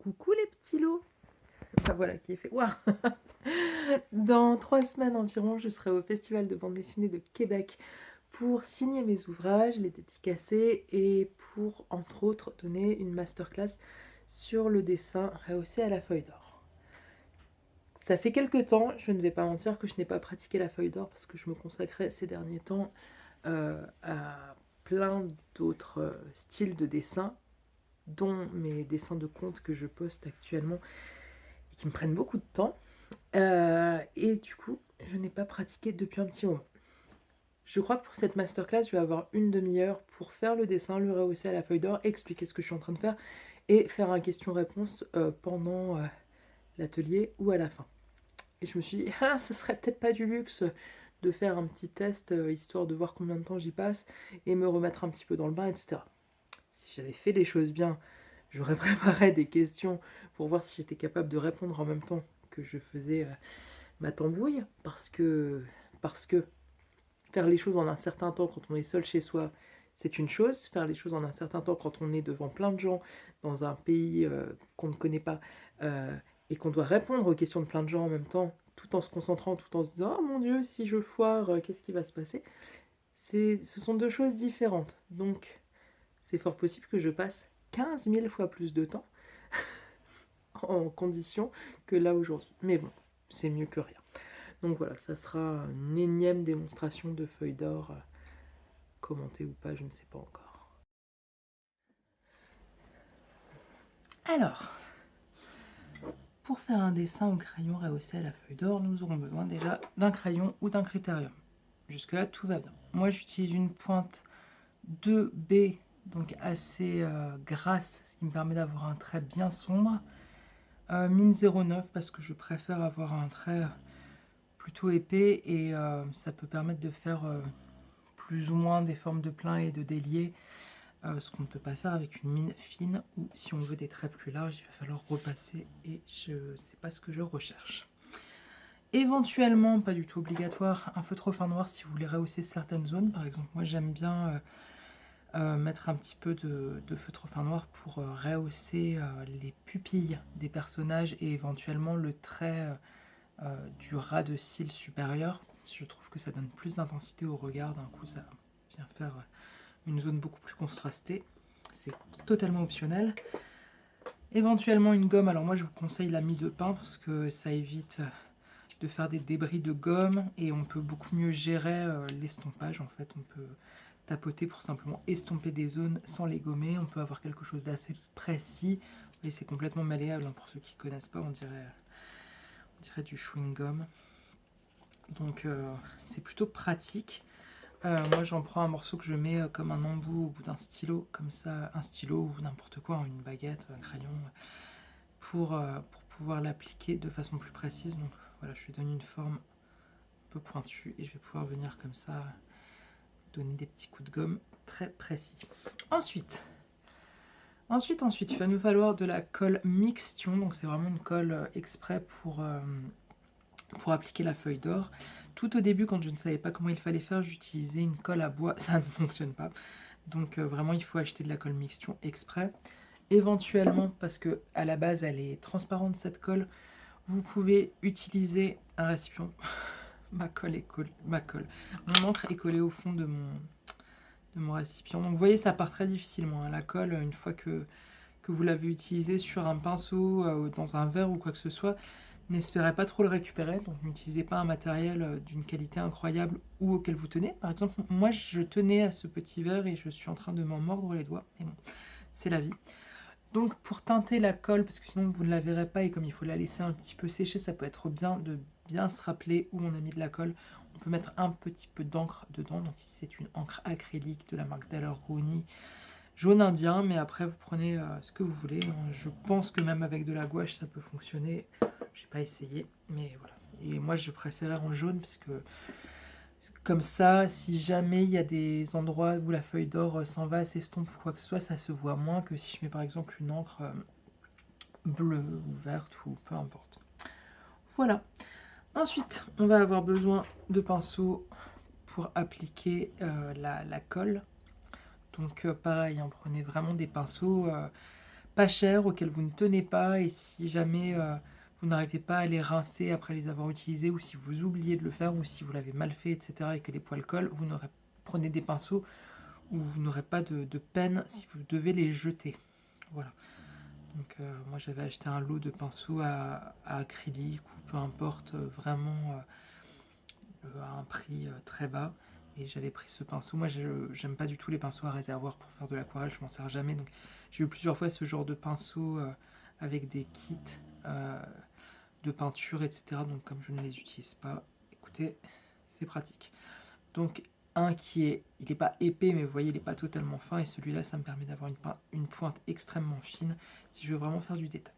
Coucou les petits lots. Enfin voilà qui est fait. Waouh. Dans 3 semaines environ, je serai au Festival de bande dessinée de Québec pour signer mes ouvrages, les dédicacer et pour, entre autres, donner une masterclass sur le dessin rehaussé à la feuille d'or. Ça fait quelques temps, je ne vais pas mentir, que je n'ai pas pratiqué la feuille d'or parce que je me consacrais ces derniers temps à plein d'autres styles de dessin, dont mes dessins de contes que je poste actuellement et qui me prennent beaucoup de temps. Et du coup, je n'ai pas pratiqué depuis un petit moment. Je crois que pour cette masterclass, je vais avoir une demi-heure pour faire le dessin, le rehausser à la feuille d'or, expliquer ce que je suis en train de faire et faire un question-réponse pendant l'atelier ou à la fin. Et je me suis dit, ah, ce serait peut-être pas du luxe de faire un petit test histoire de voir combien de temps j'y passe et me remettre un petit peu dans le bain, etc. Si j'avais fait les choses bien, j'aurais préparé des questions pour voir si j'étais capable de répondre en même temps que je faisais ma tambouille, parce que faire les choses en un certain temps quand on est seul chez soi, c'est une chose. Faire les choses en un certain temps quand on est devant plein de gens dans un pays qu'on ne connaît pas et qu'on doit répondre aux questions de plein de gens en même temps, tout en se concentrant, tout en se disant oh mon Dieu, si je foire, qu'est-ce qui va se passer? Ce sont deux choses différentes. Donc, c'est fort possible que je passe 15 000 fois plus de temps en condition que là aujourd'hui. Mais bon, c'est mieux que rien. Donc voilà, ça sera une énième démonstration de feuilles d'or, commentée ou pas, je ne sais pas encore. Alors, pour faire un dessin au crayon rehaussé à la feuille d'or, nous aurons besoin déjà d'un crayon ou d'un critérium. Jusque-là, tout va bien. Moi, j'utilise une pointe 2B, donc assez grasse, ce qui me permet d'avoir un trait bien sombre. Mine 09 parce que je préfère avoir un trait plutôt épais et ça peut permettre de faire plus ou moins des formes de plein et de déliés, ce qu'on ne peut pas faire avec une mine fine ou si on veut des traits plus larges, il va falloir repasser et je sais pas ce que je recherche. Éventuellement, pas du tout obligatoire, un feutre fin noir si vous voulez rehausser certaines zones. Par exemple, moi j'aime bien mettre un petit peu de feutre fin noir pour rehausser les pupilles des personnages et éventuellement le trait du ras de cils supérieur. Je trouve que ça donne plus d'intensité au regard, d'un coup ça vient faire une zone beaucoup plus contrastée. C'est totalement optionnel. Éventuellement une gomme, alors moi je vous conseille la mie de pain parce que ça évite de faire des débris de gomme et on peut beaucoup mieux gérer l'estompage. En fait, on peut tapoter pour simplement estomper des zones sans les gommer. On peut avoir quelque chose d'assez précis et c'est complètement malléable. Pour ceux qui ne connaissent pas, on dirait du chewing-gum. Donc c'est plutôt pratique. Moi j'en prends un morceau que je mets comme un embout au bout d'un stylo, comme ça, un stylo ou n'importe quoi, une baguette, un crayon, pour pouvoir l'appliquer de façon plus précise. Donc voilà, je lui donne une forme un peu pointue et je vais pouvoir venir comme ça donner des petits coups de gomme très précis. Ensuite, il va nous falloir de la colle mixtion, donc c'est vraiment une colle exprès pour appliquer la feuille d'or. Tout au début, quand je ne savais pas comment il fallait faire, j'utilisais une colle à bois, ça ne fonctionne pas. Donc vraiment, il faut acheter de la colle mixtion exprès. Éventuellement, parce que à la base, elle est transparente cette colle, vous pouvez utiliser un récipient. Ma colle. Mon encre est collée au fond de mon récipient. Donc vous voyez, ça part très difficilement. Hein. La colle, une fois que vous l'avez utilisée sur un pinceau, dans un verre ou quoi que ce soit, n'espérez pas trop le récupérer, donc n'utilisez pas un matériel d'une qualité incroyable ou auquel vous tenez. Par exemple, moi je tenais à ce petit verre et je suis en train de m'en mordre les doigts, mais bon, c'est la vie. Donc pour teinter la colle, parce que sinon vous ne la verrez pas et comme il faut la laisser un petit peu sécher, ça peut être bien de bien se rappeler où on a mis de la colle. On peut mettre un petit peu d'encre dedans, donc ici c'est une encre acrylique de la marque Daler Rooney, jaune indien, mais après vous prenez ce que vous voulez. Je pense que même avec de la gouache ça peut fonctionner. J'ai pas essayé, mais voilà. Et moi je préférais en jaune parce que comme ça, si jamais il y a des endroits où la feuille d'or s'en va, s'estompe ou quoi que ce soit, ça se voit moins que si je mets par exemple une encre bleue ou verte ou peu importe. Voilà. Ensuite, on va avoir besoin de pinceaux pour appliquer la colle. Donc pareil, prenez vraiment des pinceaux pas chers, auxquels vous ne tenez pas, et si jamais vous n'arrivez pas à les rincer après les avoir utilisés, ou si vous oubliez de le faire, ou si vous l'avez mal fait, etc., et que les poils collent, prenez des pinceaux où vous n'aurez pas de peine si vous devez les jeter. Voilà. Donc moi j'avais acheté un lot de pinceaux à acrylique, ou peu importe, vraiment à un prix très bas. Et j'avais pris ce pinceau. Moi, j'aime pas du tout les pinceaux à réservoir pour faire de l'aquarelle, je m'en sers jamais. Donc, j'ai eu plusieurs fois ce genre de pinceau avec des kits de peinture, etc. Donc, comme je ne les utilise pas, écoutez, c'est pratique. Donc, un il n'est pas épais, mais vous voyez, il n'est pas totalement fin. Et celui-là, ça me permet d'avoir une pointe extrêmement fine si je veux vraiment faire du détail.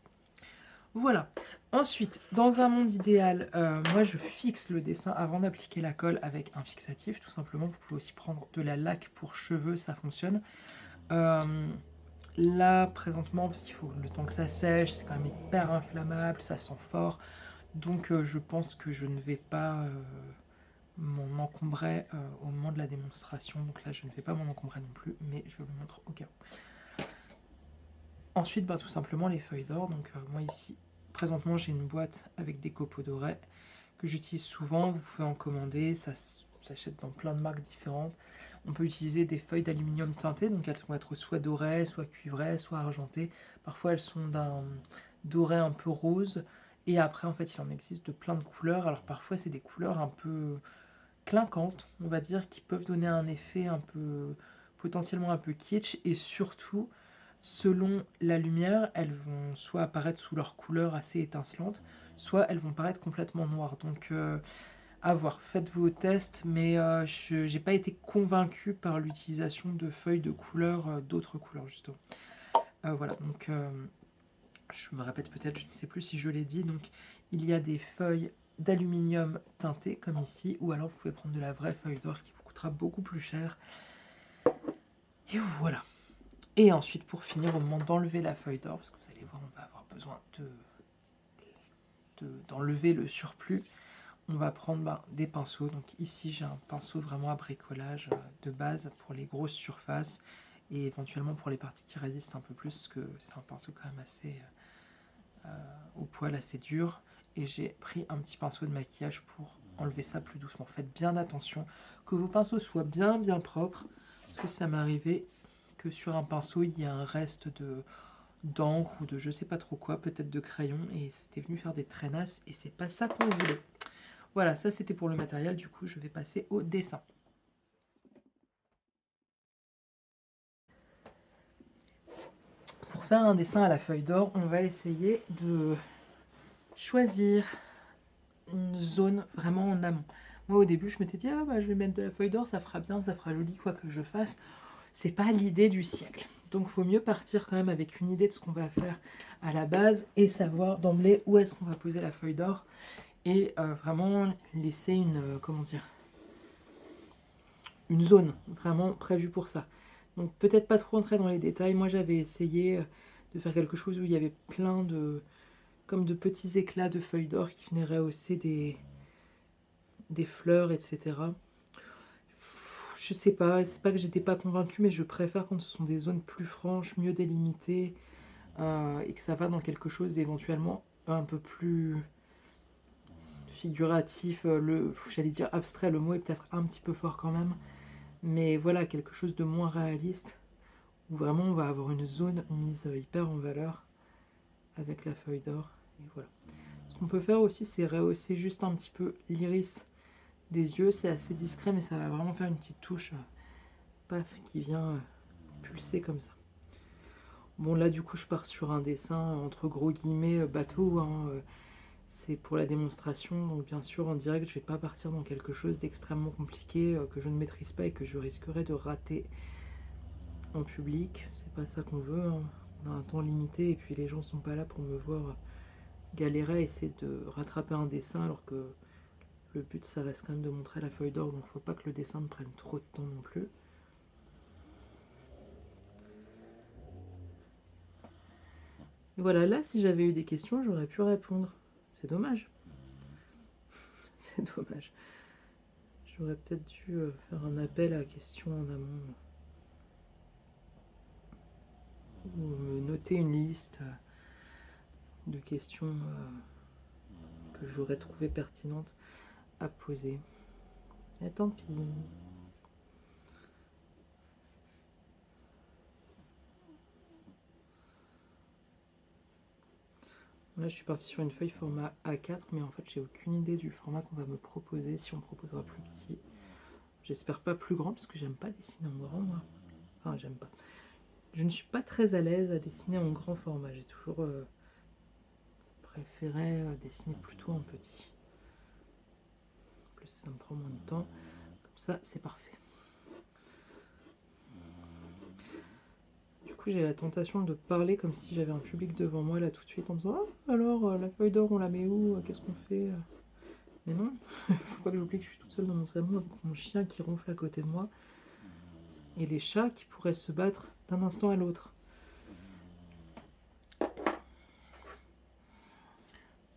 Voilà. Ensuite, dans un monde idéal, moi je fixe le dessin avant d'appliquer la colle avec un fixatif, tout simplement. Vous pouvez aussi prendre de la laque pour cheveux, ça fonctionne. Là, présentement, parce qu'il faut le temps que ça sèche, c'est quand même hyper inflammable, ça sent fort. Donc je pense que je ne vais pas m'en encombrer au moment de la démonstration. Donc là, je ne vais pas m'en encombrer non plus, mais je vous montre au cas où. Ensuite, tout simplement les feuilles d'or. Donc moi ici, présentement, j'ai une boîte avec des copeaux dorés que j'utilise souvent. Vous pouvez en commander, ça s'achète dans plein de marques différentes. On peut utiliser des feuilles d'aluminium teintées, donc elles vont être soit dorées, soit cuivrées, soit argentées. Parfois, elles sont d'un doré un peu rose. Et après, en fait, il en existe de plein de couleurs. Alors parfois, c'est des couleurs un peu clinquantes, on va dire, qui peuvent donner un effet un peu potentiellement un peu kitsch, et surtout selon la lumière, elles vont soit apparaître sous leur couleur assez étincelante, soit elles vont paraître complètement noires. Donc à voir, faites vos tests, mais je n'ai pas été convaincue par l'utilisation de feuilles de couleurs, d'autres couleurs justement. Voilà, donc je me répète peut-être, je ne sais plus si je l'ai dit, donc il y a des feuilles d'aluminium teintées comme ici, ou alors vous pouvez prendre de la vraie feuille d'or qui vous coûtera beaucoup plus cher. Et voilà. Et ensuite, pour finir, au moment d'enlever la feuille d'or, parce que vous allez voir, on va avoir besoin d'enlever le surplus, on va prendre des pinceaux. Donc ici, j'ai un pinceau vraiment à bricolage de base pour les grosses surfaces, et éventuellement pour les parties qui résistent un peu plus, parce que c'est un pinceau quand même assez au poil, assez dur. Et j'ai pris un petit pinceau de maquillage pour enlever ça plus doucement. Faites bien attention que vos pinceaux soient bien propres, parce que ça m'est arrivé que sur un pinceau, il y a un reste d'encre ou de je sais pas trop quoi, peut-être de crayon, et c'était venu faire des traînasses, et c'est pas ça qu'on voulait. Voilà, ça c'était pour le matériel, du coup je vais passer au dessin. Pour faire un dessin à la feuille d'or, on va essayer de choisir une zone vraiment en amont. Moi au début je m'étais dit, je vais mettre de la feuille d'or, ça fera bien, ça fera joli quoi que je fasse. C'est pas l'idée du siècle. Donc il faut mieux partir quand même avec une idée de ce qu'on va faire à la base, et savoir d'emblée où est-ce qu'on va poser la feuille d'or, et vraiment laisser une zone vraiment prévue pour ça. Donc peut-être pas trop entrer dans les détails. Moi j'avais essayé de faire quelque chose où il y avait plein comme de petits éclats de feuilles d'or qui venaient rehausser des fleurs, etc. Je sais pas, c'est pas que j'étais pas convaincue, mais je préfère quand ce sont des zones plus franches, mieux délimitées, et que ça va dans quelque chose d'éventuellement un peu plus figuratif, j'allais dire abstrait, le mot est peut-être un petit peu fort quand même, mais voilà, quelque chose de moins réaliste, où vraiment on va avoir une zone mise hyper en valeur avec la feuille d'or, et voilà. Ce qu'on peut faire aussi, c'est rehausser juste un petit peu l'iris des yeux, c'est assez discret, mais ça va vraiment faire une petite touche, paf, qui vient pulser comme ça. Bon là du coup je pars sur un dessin entre gros guillemets bateau, hein, c'est pour la démonstration, donc bien sûr en direct je vais pas partir dans quelque chose d'extrêmement compliqué que je ne maîtrise pas et que je risquerais de rater en public. C'est pas ça qu'on veut, hein. On a un temps limité et puis les gens sont pas là pour me voir galérer à essayer de rattraper un dessin, alors que le but ça reste quand même de montrer la feuille d'or, donc faut pas que le dessin me prenne trop de temps non plus. Et voilà, là si j'avais eu des questions j'aurais pu répondre. C'est dommage. C'est dommage. J'aurais peut-être dû faire un appel à questions en amont. ou me noter une liste de questions que j'aurais trouvé pertinentes à poser. Et tant pis. Là, je suis partie sur une feuille format A4, mais en fait, j'ai aucune idée du format qu'on va me proposer, si on me proposera plus petit. J'espère pas plus grand, parce que j'aime pas dessiner en grand, moi. Enfin, j'aime pas. Je ne suis pas très à l'aise à dessiner en grand format. J'ai toujours préféré dessiner plutôt en petit. En plus, ça me prend moins de temps. Comme ça, c'est parfait. Du coup, j'ai la tentation de parler comme si j'avais un public devant moi, là, tout de suite, en disant « Ah, alors, la feuille d'or, on la met où? Qu'est-ce qu'on fait ?» Mais non, faut pas que j'oublie que je suis toute seule dans mon salon avec mon chien qui ronfle à côté de moi. Et les chats qui pourraient se battre d'un instant à l'autre.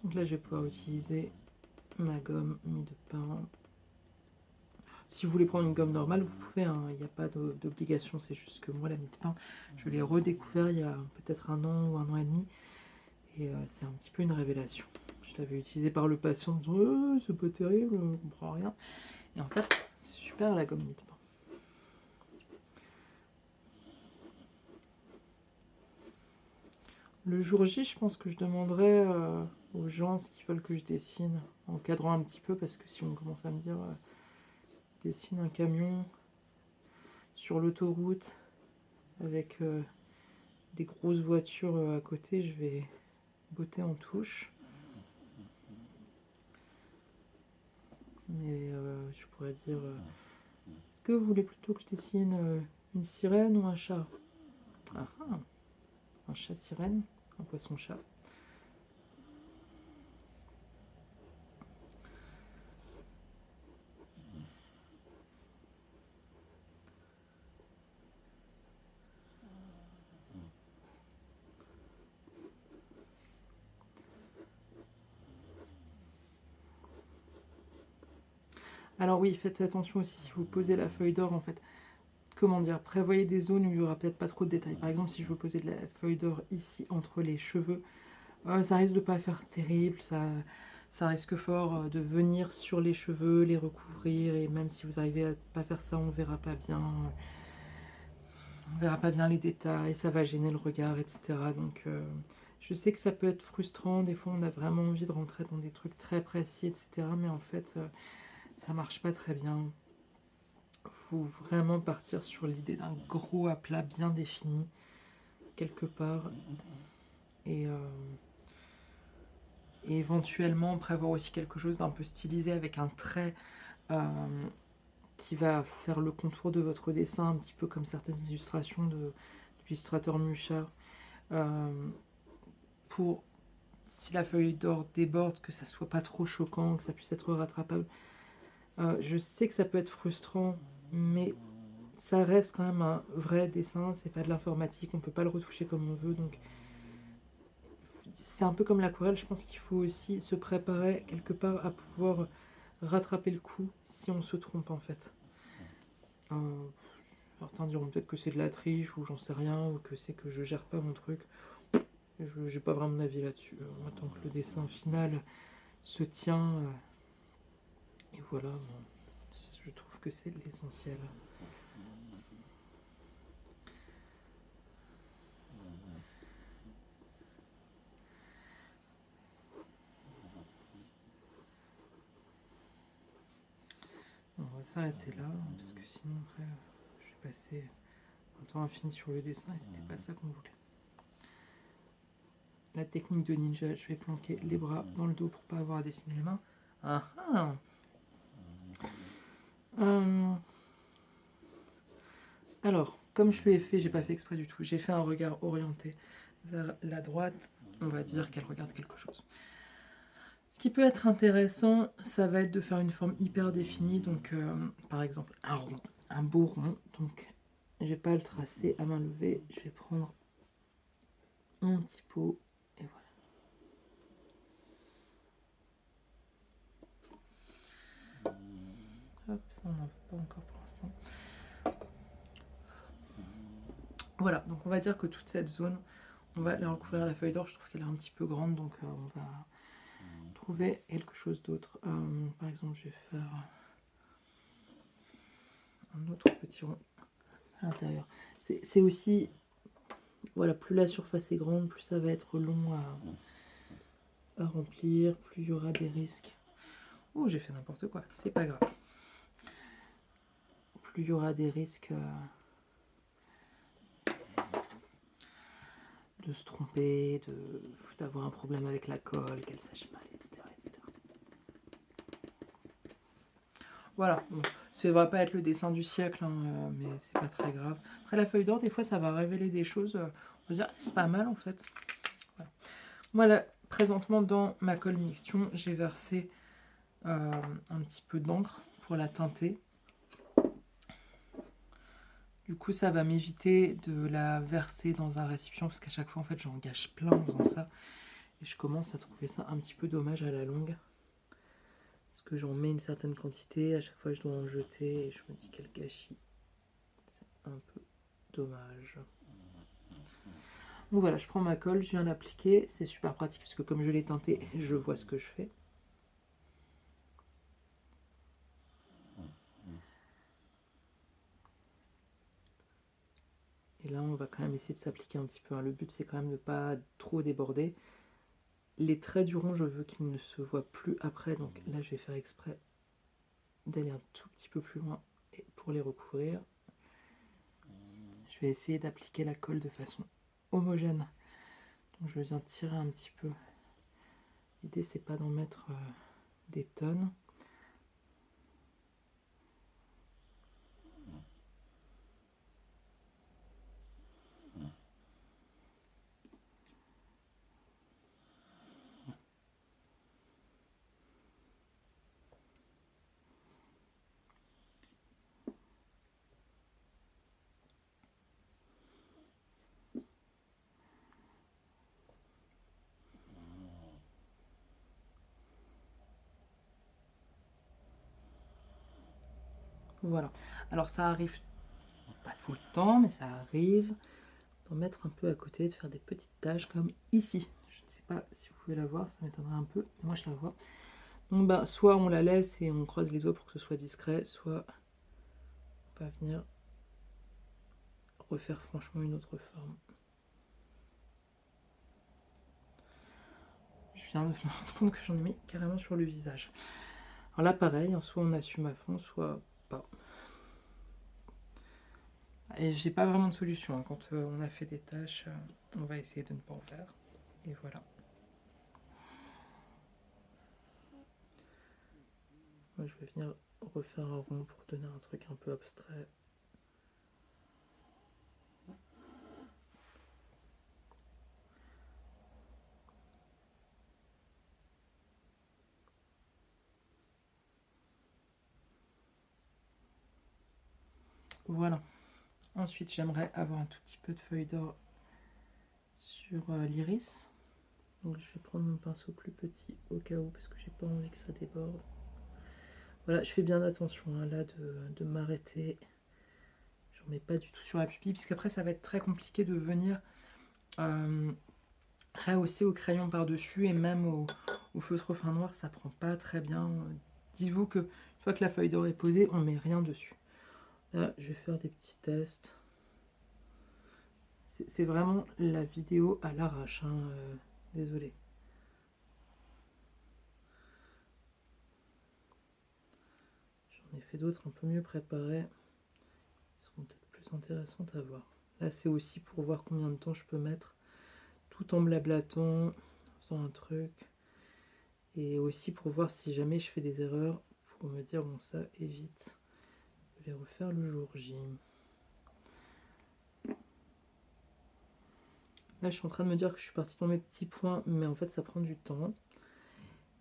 Donc là, je vais pouvoir utiliser ma gomme mie de pain. Si vous voulez prendre une gomme normale, vous pouvez, hein, il n'y a pas d'obligation, c'est juste que moi, la mie de pain, je l'ai redécouvert il y a peut-être 1 an ou 1 an et demi, et c'est un petit peu une révélation. Je l'avais utilisé par le passé en me disant c'est pas terrible, je comprends rien. Et en fait, c'est super la gomme mie de pain. Le jour J, je pense que je demanderai aux gens ce qu'ils veulent que je dessine, en cadrant un petit peu, parce que si on commence à me dire dessine un camion sur l'autoroute avec des grosses voitures à côté, je vais botter en touche. Mais je pourrais dire est-ce que vous voulez plutôt que je dessine une sirène ou un chat? Un chat sirène, un poisson chat. Alors oui, faites attention aussi si vous posez la feuille d'or, en fait. Comment dire, prévoyez des zones où il n'y aura peut-être pas trop de détails. Par exemple, si je veux poser de la feuille d'or ici entre les cheveux, ça risque de pas faire terrible, ça risque fort de venir sur les cheveux, les recouvrir, et même si vous arrivez à pas faire ça, on verra pas bien. On verra pas bien les détails, ça va gêner le regard, etc. Donc je sais que ça peut être frustrant, des fois on a vraiment envie de rentrer dans des trucs très précis, etc. Mais en fait, ça marche pas très bien. Faut vraiment partir sur l'idée d'un gros aplat bien défini, quelque part. Et éventuellement prévoir aussi quelque chose d'un peu stylisé avec un trait qui va faire le contour de votre dessin, un petit peu comme certaines illustrations de l'illustrateur Mucha. Pour, si la feuille d'or déborde, que ça soit pas trop choquant, que ça puisse être rattrapable. Je sais que ça peut être frustrant, mais ça reste quand même un vrai dessin, c'est pas de l'informatique, on peut pas le retoucher comme on veut, donc c'est un peu comme l'aquarelle, je pense qu'il faut aussi se préparer quelque part à pouvoir rattraper le coup si on se trompe en fait. Certains diront peut-être que c'est de la triche ou j'en sais rien, ou que c'est que je gère pas mon truc. J'ai pas vraiment d'avis là-dessus. Moi, tant que le dessin final se tient, et voilà, bon, je trouve que c'est l'essentiel. On va s'arrêter là, parce que sinon après, je vais passer un temps infini sur le dessin et c'était pas ça qu'on voulait. La technique de ninja, je vais planquer les bras dans le dos pour pas avoir à dessiner les mains. Alors, comme je l'ai fait, j'ai pas fait exprès du tout. J'ai fait un regard orienté vers la droite. On va dire qu'elle regarde quelque chose. Ce qui peut être intéressant, ça va être de faire une forme hyper définie. Donc, par exemple, un rond, un beau rond. Donc, je vais pas le tracer à main levée. Je vais prendre mon petit pot et voilà. Hop, ça on n'en veut pas encore pour l'instant. Voilà, donc on va dire que toute cette zone, on va la recouvrir à la feuille d'or. Je trouve qu'elle est un petit peu grande, donc on va trouver quelque chose d'autre. Par exemple, je vais faire un autre petit rond à l'intérieur. C'est aussi, voilà, plus la surface est grande, plus ça va être long à remplir, plus il y aura des risques. Oh, j'ai fait n'importe quoi, c'est pas grave. Plus il y aura des risques de se tromper, d'avoir un problème avec la colle, qu'elle sèche mal, etc., etc. Voilà, bon, ça va pas être le dessin du siècle, hein, mais c'est pas très grave. Après la feuille d'or, des fois ça va révéler des choses, on va dire c'est pas mal en fait. Voilà. Moi là, présentement dans ma colle mixtion, j'ai versé un petit peu d'encre pour la teinter. Du coup, ça va m'éviter de la verser dans un récipient parce qu'à chaque fois, en fait, j'en gâche plein en faisant ça. Et je commence à trouver ça un petit peu dommage à la longue. Parce que j'en mets une certaine quantité, à chaque fois, je dois en jeter et je me dis quel gâchis. C'est un peu dommage. Donc voilà, je prends ma colle, je viens l'appliquer. C'est super pratique parce que comme je l'ai teinté, je vois ce que je fais. Et là, on va quand même essayer de s'appliquer un petit peu. Le but, c'est quand même de ne pas trop déborder. Les traits du rond, je veux qu'ils ne se voient plus après. Donc là, je vais faire exprès d'aller un tout petit peu plus loin pour les recouvrir. Je vais essayer d'appliquer la colle de façon homogène. Donc je viens tirer un petit peu. L'idée, c'est pas d'en mettre des tonnes. Voilà. Alors ça arrive pas tout le temps, mais ça arrive d'en mettre un peu à côté, de faire des petites taches comme ici. Je ne sais pas si vous pouvez la voir, ça m'étonnerait un peu. Moi, je la vois. Donc, bah, soit on la laisse et on croise les doigts pour que ce soit discret, soit on va venir refaire franchement une autre forme. Je viens de me rendre compte que j'en ai mis carrément sur le visage. Alors là, pareil, soit on assume à fond, soit pas. Et j'ai pas vraiment de solution. Quand on a fait des tâches, on va essayer de ne pas en faire. Et voilà. Moi, je vais venir refaire un rond pour donner un truc un peu abstrait. Voilà. Ensuite, j'aimerais avoir un tout petit peu de feuille d'or sur l'iris. Donc, je vais prendre mon pinceau plus petit au cas où, parce que j'ai pas envie que ça déborde. Voilà, je fais bien attention là de m'arrêter. J'en mets pas du tout sur la pupille, puisqu'après, ça va être très compliqué de venir rehausser au crayon par-dessus, et même au feutre fin noir, ça prend pas très bien. Dites-vous que une fois que la feuille d'or est posée, on met rien dessus. Là, je vais faire des petits tests. C'est vraiment la vidéo à l'arrache, hein, désolé. J'en ai fait d'autres un peu mieux préparées. Elles seront peut-être plus intéressantes à voir. Là, c'est aussi pour voir combien de temps je peux mettre tout en blablatant, en faisant un truc. Et aussi pour voir si jamais je fais des erreurs, pour me dire, bon, ça évite de les refaire le jour J. Là, je suis en train de me dire que je suis partie dans mes petits points, mais en fait, ça prend du temps.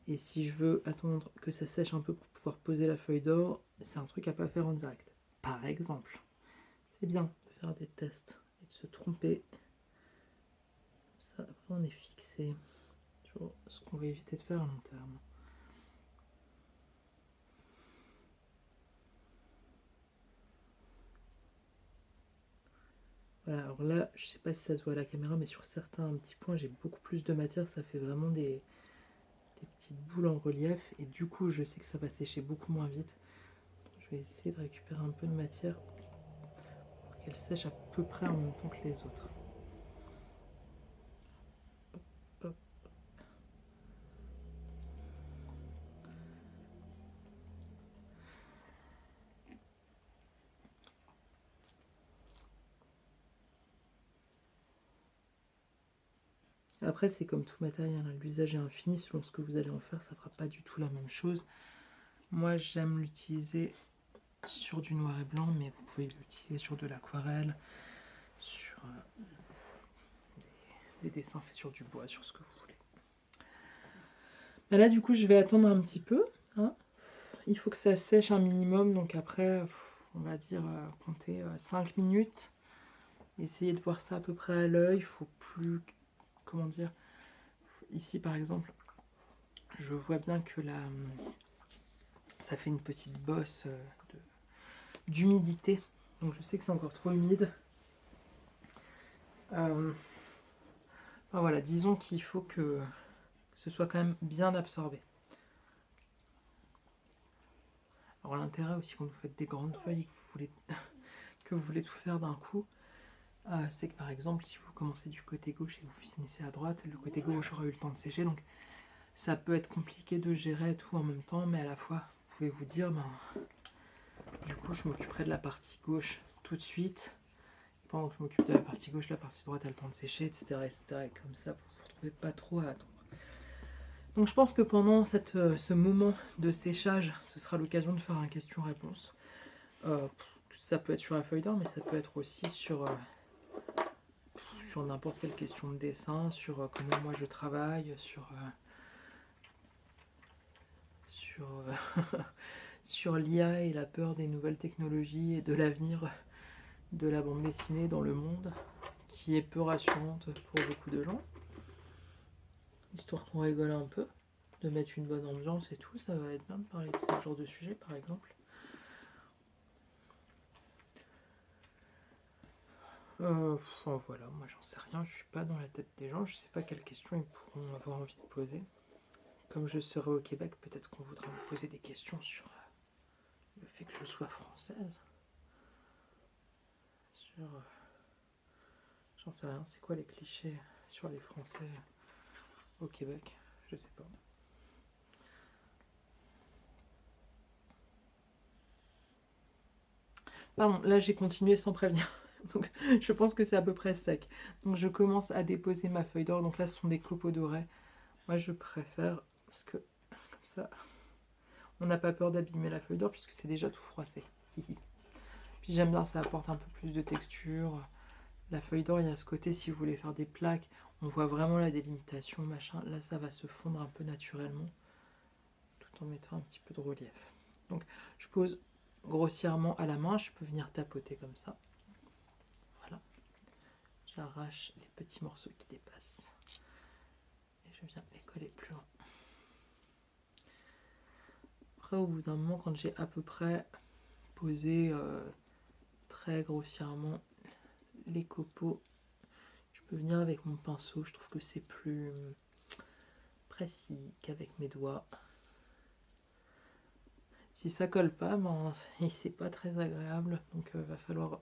Et si je veux attendre que ça sèche un peu pour pouvoir poser la feuille d'or, c'est un truc à pas faire en direct. Par exemple, c'est bien de faire des tests et de se tromper. Ça, après, on est fixé sur ce qu'on va éviter de faire à long terme. Voilà, alors là, je sais pas si ça se voit à la caméra, mais sur certains petits points, j'ai beaucoup plus de matière. Ça fait vraiment des petites boules en relief. Et du coup, je sais que ça va sécher beaucoup moins vite. Je vais essayer de récupérer un peu de matière pour qu'elle sèche à peu près en même temps que les autres. Hop. Après, c'est comme tout matériel, hein, l'usage est infini. Selon ce que vous allez en faire, ça ne fera pas du tout la même chose. Moi, j'aime l'utiliser sur du noir et blanc, mais vous pouvez l'utiliser sur de l'aquarelle, sur des dessins faits sur du bois, sur ce que vous voulez. Là, du coup, je vais attendre un petit peu. Hein. Il faut que ça sèche un minimum, donc après, on va dire, compter 5 minutes. Essayez de voir ça à peu près à l'œil. Il faut plus... Comment dire? Ici, par exemple, je vois bien que là, ça fait une petite bosse d'humidité. Donc je sais que c'est encore trop humide. Enfin voilà, disons qu'il faut que ce soit quand même bien absorbé. Alors l'intérêt aussi quand vous faites des grandes feuilles et que vous voulez tout faire d'un coup, c'est que par exemple si vous commencez du côté gauche et vous finissez à droite, le côté gauche aura eu le temps de sécher, donc ça peut être compliqué de gérer tout en même temps, mais à la fois vous pouvez vous dire, du coup je m'occuperai de la partie gauche tout de suite, pendant que je m'occupe de la partie gauche, la partie droite a le temps de sécher, etc. Et comme ça vous ne vous retrouvez pas trop à attendre. Donc je pense que pendant ce moment de séchage, ce sera l'occasion de faire un question-réponse. Ça peut être sur la feuille d'or, mais ça peut être aussi sur n'importe quelle question de dessin, sur comment moi je travaille, sur l'IA et la peur des nouvelles technologies et de l'avenir de la bande dessinée dans le monde, qui est peu rassurante pour beaucoup de gens. Histoire qu'on rigole un peu, de mettre une bonne ambiance et tout, ça va être bien de parler de ce genre de sujet par exemple. Enfin voilà, moi j'en sais rien, je suis pas dans la tête des gens, je sais pas quelles questions ils pourront avoir envie de poser. Comme je serai au Québec, peut-être qu'on voudra me poser des questions sur le fait que je sois française. Sur... j'en sais rien, c'est quoi les clichés sur les Français au Québec? Je sais pas. Pardon, là j'ai continué sans prévenir. Donc je pense que c'est à peu près sec. Donc je commence à déposer ma feuille d'or. Donc là ce sont des copeaux dorés. Moi je préfère parce que comme ça on n'a pas peur d'abîmer la feuille d'or puisque c'est déjà tout froissé. Puis j'aime bien, ça apporte un peu plus de texture. La feuille d'or, il y a ce côté, si vous voulez faire des plaques, on voit vraiment la délimitation, machin. Là, ça va se fondre un peu naturellement, tout en mettant un petit peu de relief. Donc, je pose grossièrement à la main. Je peux venir tapoter comme ça. Voilà. J'arrache les petits morceaux qui dépassent. Et je viens les coller plus loin. Après, au bout d'un moment, quand j'ai à peu près posé très grossièrement les copeaux, je peux venir avec mon pinceau. Je trouve que c'est plus précis qu'avec mes doigts. Si ça colle pas, c'est pas très agréable. Donc va falloir...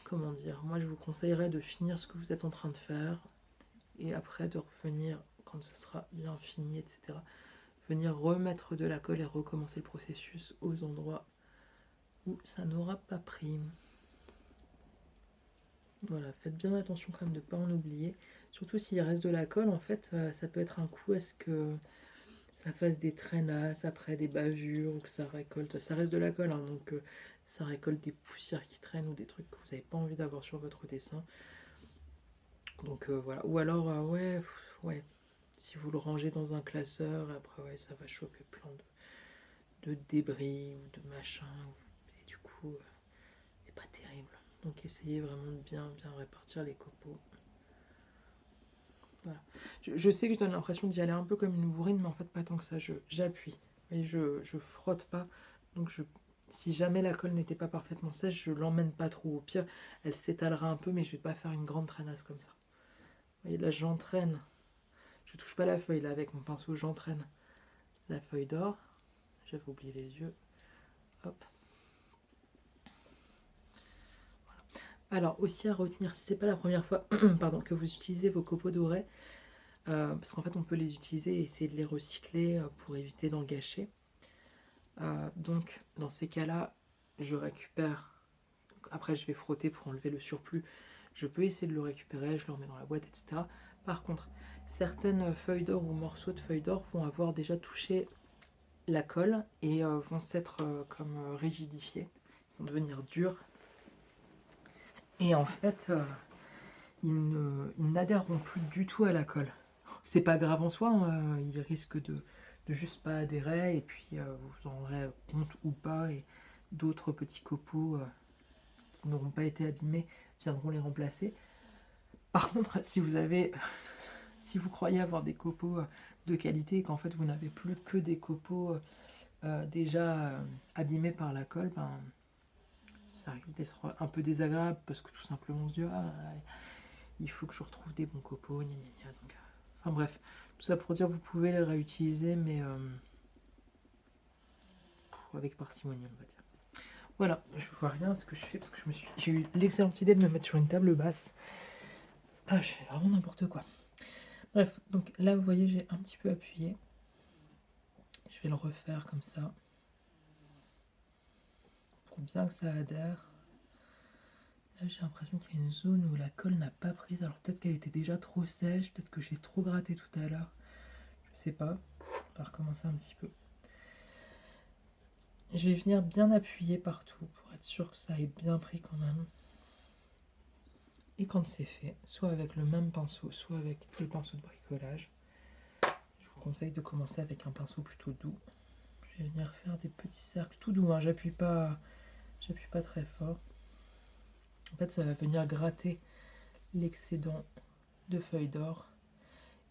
Comment dire? Moi je vous conseillerais de finir ce que vous êtes en train de faire. Et après de revenir, quand ce sera bien fini, etc. Venir remettre de la colle et recommencer le processus aux endroits où ça n'aura pas pris. Voilà, faites bien attention quand même de ne pas en oublier. Surtout s'il reste de la colle, en fait, ça peut être un coup à ce que ça fasse des traînasses après des bavures ou que ça récolte. Ça reste de la colle, hein, donc ça récolte des poussières qui traînent ou des trucs que vous n'avez pas envie d'avoir sur votre dessin. Donc voilà. Ou alors, ouais, si vous le rangez dans un classeur, après, ouais, ça va choper plein de débris ou de machins. Et du coup, c'est pas terrible. Donc essayez vraiment de bien répartir les copeaux. Voilà. Je sais que je donne l'impression d'y aller un peu comme une bourrine, mais en fait pas tant que ça. J'appuie. Et je frotte pas. Donc je Si jamais la colle n'était pas parfaitement sèche, je l'emmène pas trop. Au pire, elle s'étalera un peu, mais je vais pas faire une grande traînasse comme ça. Vous voyez, là, j'entraîne. Je touche pas la feuille, là, avec mon pinceau, j'entraîne la feuille d'or. J'avais oublié les yeux. Hop. Alors, aussi à retenir, si c'est pas la première fois pardon, que vous utilisez vos copeaux dorés, parce qu'en fait, on peut les utiliser et essayer de les recycler pour éviter d'en gâcher. Donc, dans ces cas-là, je récupère. Après, je vais frotter pour enlever le surplus. Je peux essayer de le récupérer, je le remets dans la boîte, etc. Par contre, certaines feuilles d'or ou morceaux de feuilles d'or vont avoir déjà touché la colle et vont s'être comme rigidifiés, vont devenir durs. Et en fait, ils n'adhèreront plus du tout à la colle. C'est pas grave en soi, hein, ils risquent de juste pas adhérer et puis vous en aurez compte ou pas et d'autres petits copeaux qui n'auront pas été abîmés viendront les remplacer. Par contre, si vous croyez avoir des copeaux de qualité et qu'en fait vous n'avez plus que des copeaux déjà abîmés par la colle, ben, ça risque d'être un peu désagréable parce que tout simplement on se dit il faut que je retrouve des bons copeaux, gna gna gna. Donc, enfin bref, tout ça pour dire vous pouvez les réutiliser mais avec parcimonie on va dire. Voilà, je vois rien à ce que je fais parce que j'ai eu l'excellente idée de me mettre sur une table basse. Ah, je fais vraiment n'importe quoi. Bref, donc là vous voyez j'ai un petit peu appuyé. Je vais le refaire comme ça. Pour bien que ça adhère. Là j'ai l'impression qu'il y a une zone où la colle n'a pas prise. Alors peut-être qu'elle était déjà trop sèche, peut-être que j'ai trop gratté tout à l'heure. Je sais pas. On va recommencer un petit peu. Je vais venir bien appuyer partout pour être sûr que ça ait bien pris quand même. Et quand c'est fait, soit avec le même pinceau, soit avec le pinceau de bricolage, je vous conseille de commencer avec un pinceau plutôt doux. Je vais venir faire des petits cercles tout doux, hein. J'appuie pas très fort. En fait, ça va venir gratter l'excédent de feuilles d'or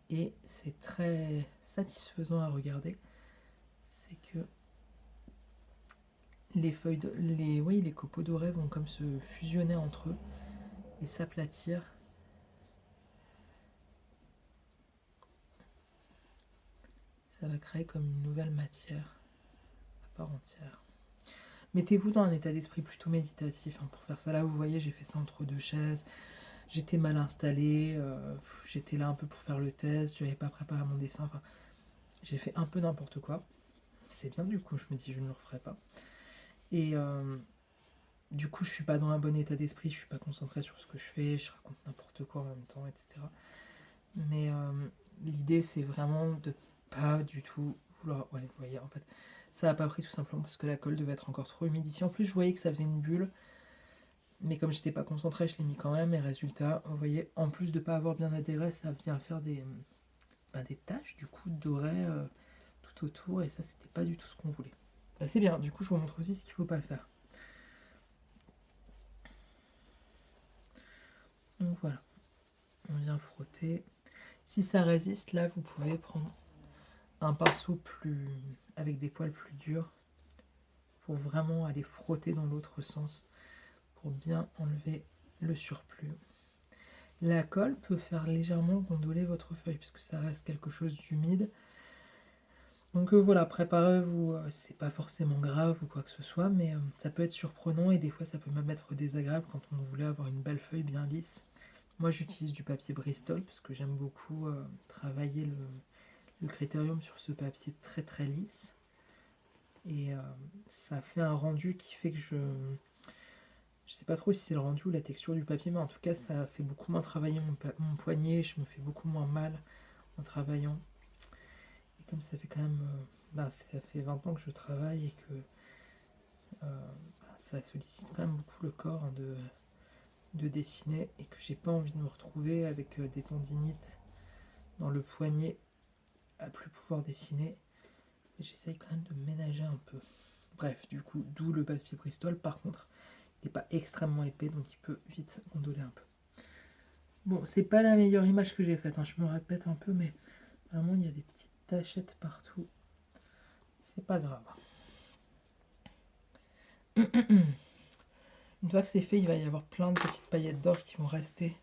et c'est très satisfaisant à regarder. C'est que les copeaux dorés vont comme se fusionner entre eux et s'aplatir. Ça va créer comme une nouvelle matière à part entière. Mettez-vous dans un état d'esprit plutôt méditatif hein, pour faire ça. Là, vous voyez, j'ai fait ça entre deux chaises. J'étais mal installée. J'étais là un peu pour faire le test. Je n'avais pas préparé mon dessin. Enfin, j'ai fait un peu n'importe quoi. C'est bien du coup, je me dis, je ne le referai pas. Et du coup, je suis pas dans un bon état d'esprit. Je suis pas concentrée sur ce que je fais. Je raconte n'importe quoi en même temps, etc. Mais l'idée, c'est vraiment de pas du tout vouloir... Ouais, vous voyez, en fait, ça n'a pas pris tout simplement parce que la colle devait être encore trop humidifiée. En plus, je voyais que ça faisait une bulle. Mais comme j'étais pas concentrée, je l'ai mis quand même. Et résultat, vous voyez, en plus de pas avoir bien adhéré, ça vient faire des taches, du coup, dorées tout autour. Et ça, c'était pas du tout ce qu'on voulait. Bah, c'est bien. Du coup, je vous montre aussi ce qu'il faut pas faire. Donc voilà. On vient frotter. Si ça résiste, là, vous pouvez prendre un pinceau avec des poils plus durs pour vraiment aller frotter dans l'autre sens pour bien enlever le surplus. La colle peut faire légèrement gondoler votre feuille puisque ça reste quelque chose d'humide. Donc voilà, préparez-vous, c'est pas forcément grave ou quoi que ce soit, mais ça peut être surprenant et des fois ça peut même être désagréable quand on voulait avoir une belle feuille bien lisse. Moi j'utilise du papier Bristol parce que j'aime beaucoup travailler le critérium sur ce papier très très lisse. Et ça fait un rendu qui fait que je sais pas trop si c'est le rendu ou la texture du papier, mais en tout cas ça fait beaucoup moins travailler mon poignet, je me fais beaucoup moins mal en travaillant. Et comme ça fait quand même, ça fait 20 ans que je travaille et que ça sollicite quand même beaucoup le corps hein, de dessiner et que j'ai pas envie de me retrouver avec des tendinites dans le poignet à plus pouvoir dessiner. Et j'essaye quand même de ménager un peu. Bref, du coup, d'où le papier Bristol. Par contre, il n'est pas extrêmement épais, donc il peut vite gondoler un peu. Bon, c'est pas la meilleure image que j'ai faite, hein, je me répète un peu, mais vraiment, il y a des petites tachettes partout. C'est pas grave. Une fois que c'est fait, il va y avoir plein de petites paillettes d'or qui vont rester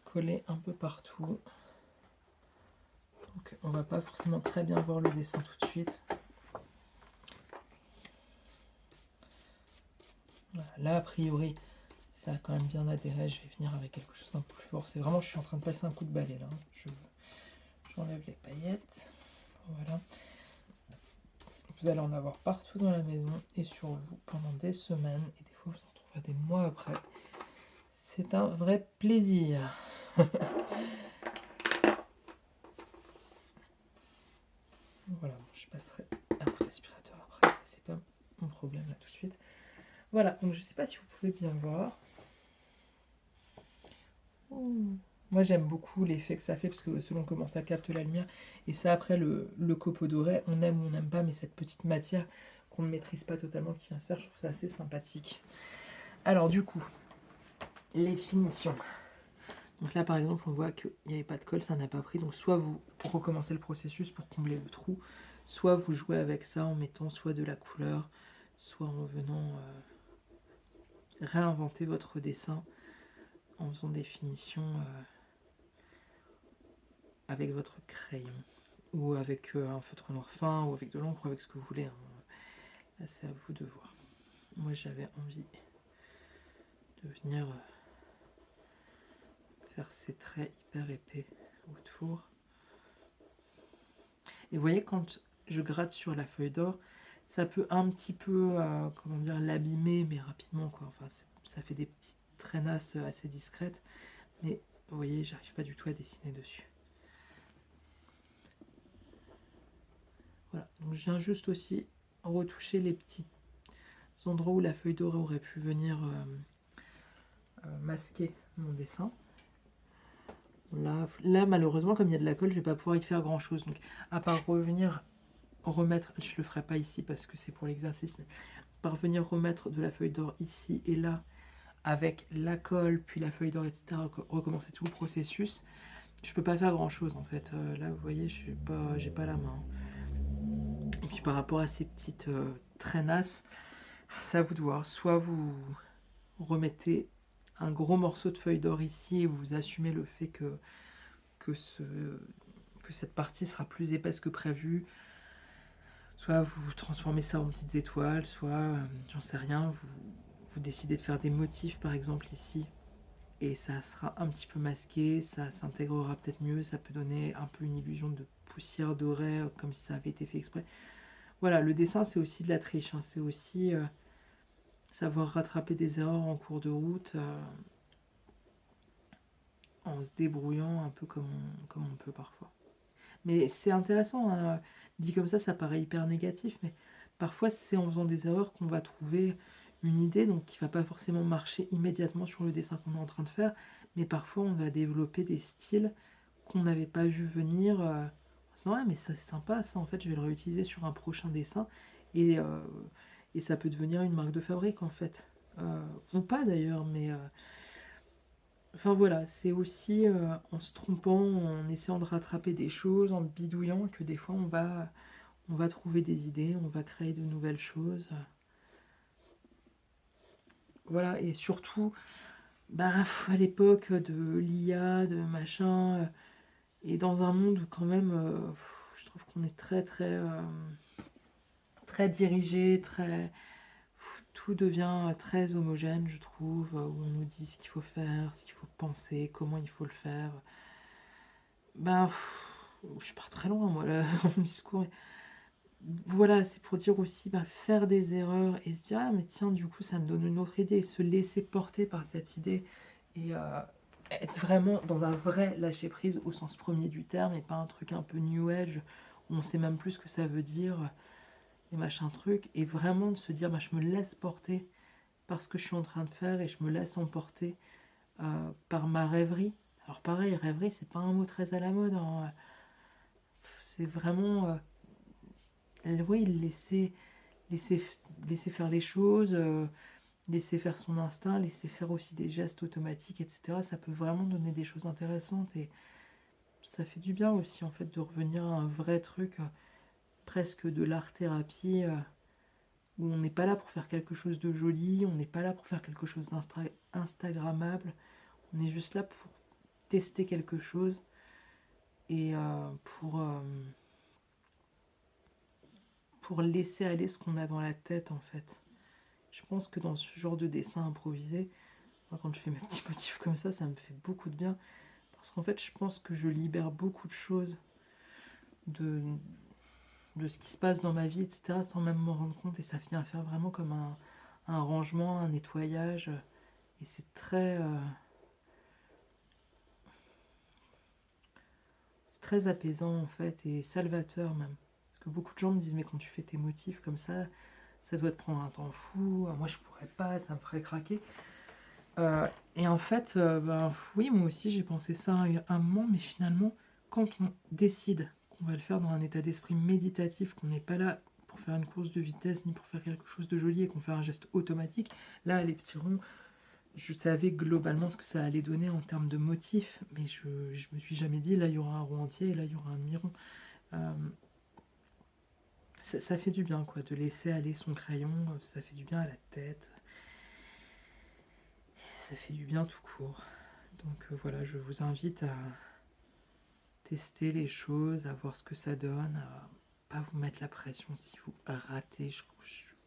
collées un peu partout. Donc on va pas forcément très bien voir le dessin tout de suite. Voilà. Là, a priori, ça a quand même bien adhéré. Je vais venir avec quelque chose d'un peu plus fort. C'est vraiment, je suis en train de passer un coup de balai là. J'enlève les paillettes. Voilà. Vous allez en avoir partout dans la maison et sur vous pendant des semaines. Et des fois, vous en trouverez des mois après. C'est un vrai plaisir. Voilà, je passerai un coup d'aspirateur après. Ça, c'est pas mon problème là tout de suite. Voilà, donc je sais pas si vous pouvez bien voir. Moi j'aime beaucoup l'effet que ça fait parce que selon comment ça capte la lumière. Et ça après le copeau doré, on aime ou on n'aime pas, mais cette petite matière qu'on ne maîtrise pas totalement qui vient se faire, je trouve ça assez sympathique. Alors du coup, les finitions. Donc là par exemple on voit qu'il n'y avait pas de colle, ça n'a pas pris. Donc soit vous recommencez le processus pour combler le trou, soit vous jouez avec ça en mettant soit de la couleur, soit en venant réinventer votre dessin en faisant des finitions avec votre crayon ou avec un feutre noir fin ou avec de l'encre ou avec ce que vous voulez. Hein. Là c'est à vous de voir. Moi j'avais envie de venir faire ces traits hyper épais autour. Et vous voyez quand je gratte sur la feuille d'or, ça peut un petit peu comment dire l'abîmer mais rapidement quoi. Enfin ça fait des petites traînasses assez discrètes. Mais vous voyez, j'arrive pas du tout à dessiner dessus. Voilà, donc je viens juste aussi retoucher les petits endroits où la feuille dorée aurait pu venir masquer mon dessin. Là, malheureusement, comme il y a de la colle, je vais pas pouvoir y faire grand chose. Donc, à part revenir remettre, je le ferai pas ici parce que c'est pour l'exercice, mais parvenir remettre de la feuille d'or ici et là avec la colle, puis la feuille d'or, etc., recommencer tout le processus, je peux pas faire grand chose en fait. Là, vous voyez, j'ai pas la main. Et puis par rapport à ces petites traînasses, c'est à vous de voir. Soit vous remettez un gros morceau de feuille d'or ici et vous assumez le fait que cette partie sera plus épaisse que prévu. Soit vous transformez ça en petites étoiles, soit, j'en sais rien, vous décidez de faire des motifs par exemple ici. Et ça sera un petit peu masqué, ça s'intégrera peut-être mieux, ça peut donner un peu une illusion de poussière dorée, comme si ça avait été fait exprès. Voilà, le dessin c'est aussi de la triche, hein. C'est aussi savoir rattraper des erreurs en cours de route en se débrouillant un peu comme on peut parfois. Mais c'est intéressant, hein. Dit comme ça paraît hyper négatif, mais parfois c'est en faisant des erreurs qu'on va trouver une idée, donc qui va pas forcément marcher immédiatement sur le dessin qu'on est en train de faire, mais parfois on va développer des styles qu'on n'avait pas vu venir, en se disant ouais mais c'est sympa ça, en fait je vais le réutiliser sur un prochain dessin, et, euh, et ça peut devenir une marque de fabrique en fait. Ou pas d'ailleurs, mais enfin voilà, c'est aussi en se trompant, en essayant de rattraper des choses, en bidouillant, que des fois on va trouver des idées, on va créer de nouvelles choses. Voilà, et surtout, bah, à l'époque de l'IA, de machin, et dans un monde où quand même, je trouve qu'on est très dirigé, tout devient très homogène, je trouve, où on nous dit ce qu'il faut faire, ce qu'il faut penser, comment il faut le faire. Ben, je pars très loin, moi, là, mon discours. Voilà, c'est pour dire aussi faire des erreurs et se dire, ah, mais tiens, du coup, ça me donne une autre idée, se laisser porter par cette idée et être vraiment dans un vrai lâcher-prise au sens premier du terme et pas un truc un peu new age où on sait même plus ce que ça veut dire et machin truc. Et vraiment de se dire, je me laisse porter par ce que je suis en train de faire et je me laisse emporter par ma rêverie. Alors pareil, rêverie, c'est pas un mot très à la mode, hein. C'est vraiment, oui, laisser, laisser faire les choses, laisser faire son instinct, laisser faire aussi des gestes automatiques, etc. Ça peut vraiment donner des choses intéressantes et ça fait du bien aussi en fait de revenir à un vrai truc, presque de l'art-thérapie, où on n'est pas là pour faire quelque chose de joli, on n'est pas là pour faire quelque chose d'instagrammable, on est juste là pour tester quelque chose et pour laisser aller ce qu'on a dans la tête en fait. Je pense que dans ce genre de dessin improvisé, moi quand je fais mes petits motifs comme ça me fait beaucoup de bien. Parce qu'en fait, je pense que je libère beaucoup de choses de ce qui se passe dans ma vie, etc., sans même m'en rendre compte. Et ça vient faire vraiment comme un rangement, un nettoyage. Et c'est très apaisant, en fait, et salvateur même. Parce que beaucoup de gens me disent, mais quand tu fais tes motifs comme ça doit te prendre un temps fou. Moi, je pourrais pas, ça me ferait craquer. Et en fait, oui, moi aussi, j'ai pensé ça à un moment, mais finalement, quand on décide qu'on va le faire dans un état d'esprit méditatif, qu'on n'est pas là pour faire une course de vitesse, ni pour faire quelque chose de joli, et qu'on fait un geste automatique, là, les petits ronds, je savais globalement ce que ça allait donner en termes de motifs, mais je me suis jamais dit, là, il y aura un rond entier, et là, il y aura un demi-rond. Ça fait du bien, quoi, de laisser aller son crayon, ça fait du bien à la tête, ça fait du bien tout court. Donc voilà, je vous invite à tester les choses, à voir ce que ça donne, à pas vous mettre la pression si vous ratez.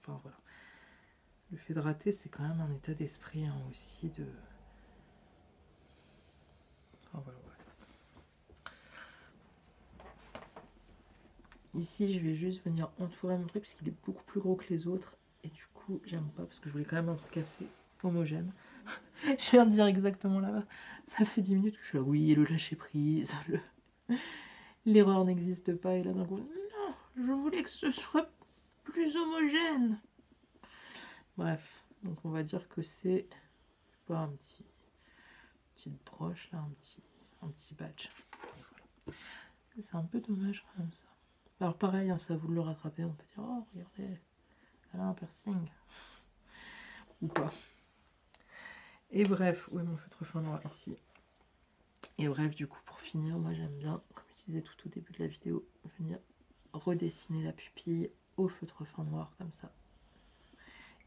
Enfin voilà. Le fait de rater, c'est quand même un état d'esprit aussi de... Enfin voilà, bref. Ici, je vais juste venir entourer mon truc parce qu'il est beaucoup plus gros que les autres. Et du coup, j'aime pas parce que je voulais quand même un truc assez homogène. Je viens de dire exactement là-bas. Ça fait 10 minutes que je suis là, oui, le lâcher prise, l'erreur n'existe pas. Et là, d'un coup, non, je voulais que ce soit plus homogène. Bref, donc on va dire que c'est pas un petite broche là, un petit badge. Voilà. C'est un peu dommage quand même ça. Alors pareil, hein, ça vous le rattraper, on peut dire oh regardez, elle a un piercing ou pas. Et bref, où est mon feutre fin noir ici. Et bref, du coup pour finir, moi j'aime bien, comme je disais tout au début de la vidéo, venir redessiner la pupille au feutre fin noir comme ça.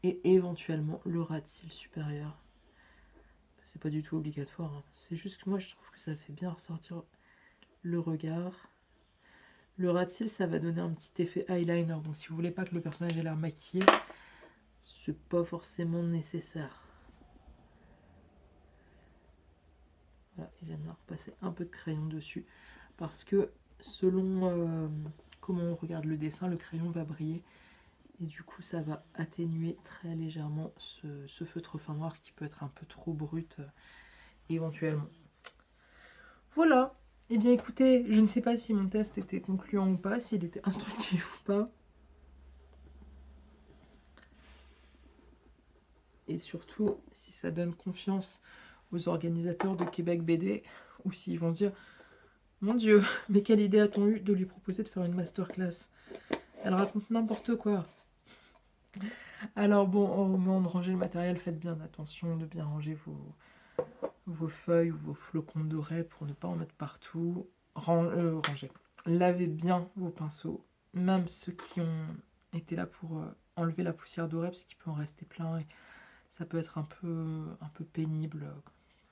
Et éventuellement le ras de cils supérieur. C'est pas du tout obligatoire, hein. C'est juste que moi je trouve que ça fait bien ressortir le regard. Le ras de cils, ça va donner un petit effet eyeliner. Donc si vous voulez pas que le personnage ait l'air maquillé, c'est pas forcément nécessaire. Voilà, et j'aime bien repasser un peu de crayon dessus. Parce que selon comment on regarde le dessin, le crayon va briller. Et du coup, ça va atténuer très légèrement ce feutre fin noir qui peut être un peu trop brut éventuellement. Voilà. Eh bien écoutez, je ne sais pas si mon test était concluant ou pas, s'il était instructif ou pas. Et surtout, si ça donne confiance aux organisateurs de Québec BD, ou s'ils vont se dire « Mon Dieu, mais quelle idée a-t-on eu de lui proposer de faire une masterclass ? Elle raconte n'importe quoi !» Alors bon, au moment de ranger le matériel, faites bien attention de bien ranger vos feuilles ou vos flocons dorés pour ne pas en mettre partout. Ranger. Lavez bien vos pinceaux, même ceux qui ont été là pour enlever la poussière dorée, parce qu'il peut en rester plein et ça peut être un peu pénible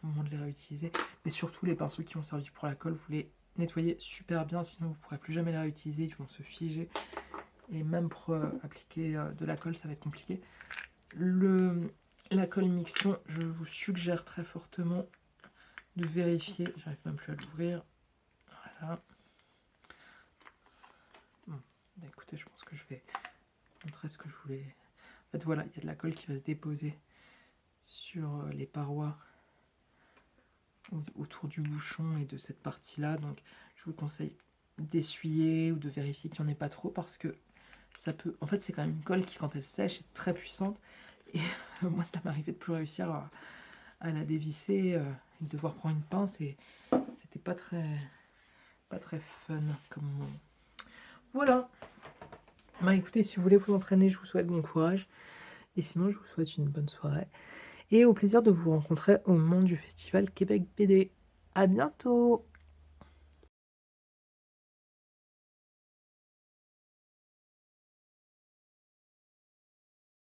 au moment de les réutiliser. Mais surtout les pinceaux qui ont servi pour la colle, vous les nettoyez super bien, sinon vous ne pourrez plus jamais les réutiliser, ils vont se figer. Et même pour appliquer de la colle, ça va être compliqué. La colle Mixton, je vous suggère très fortement de vérifier. J'arrive même plus à l'ouvrir. Voilà. Bon, bah écoutez, je pense que je vais montrer ce que je voulais. En fait, voilà, il y a de la colle qui va se déposer sur les parois autour du bouchon et de cette partie-là. Donc, je vous conseille d'essuyer ou de vérifier qu'il n'y en ait pas trop parce que ça peut... En fait, c'est quand même une colle qui, quand elle sèche, est très puissante. Et moi, ça m'arrivait de plus réussir à la dévisser et de devoir prendre une pince. Et c'était pas très fun comme moment. Voilà. Bah écoutez, si vous voulez vous entraîner, je vous souhaite bon courage. Et sinon, je vous souhaite une bonne soirée. Et au plaisir de vous rencontrer au moment du festival Québec BD. À bientôt!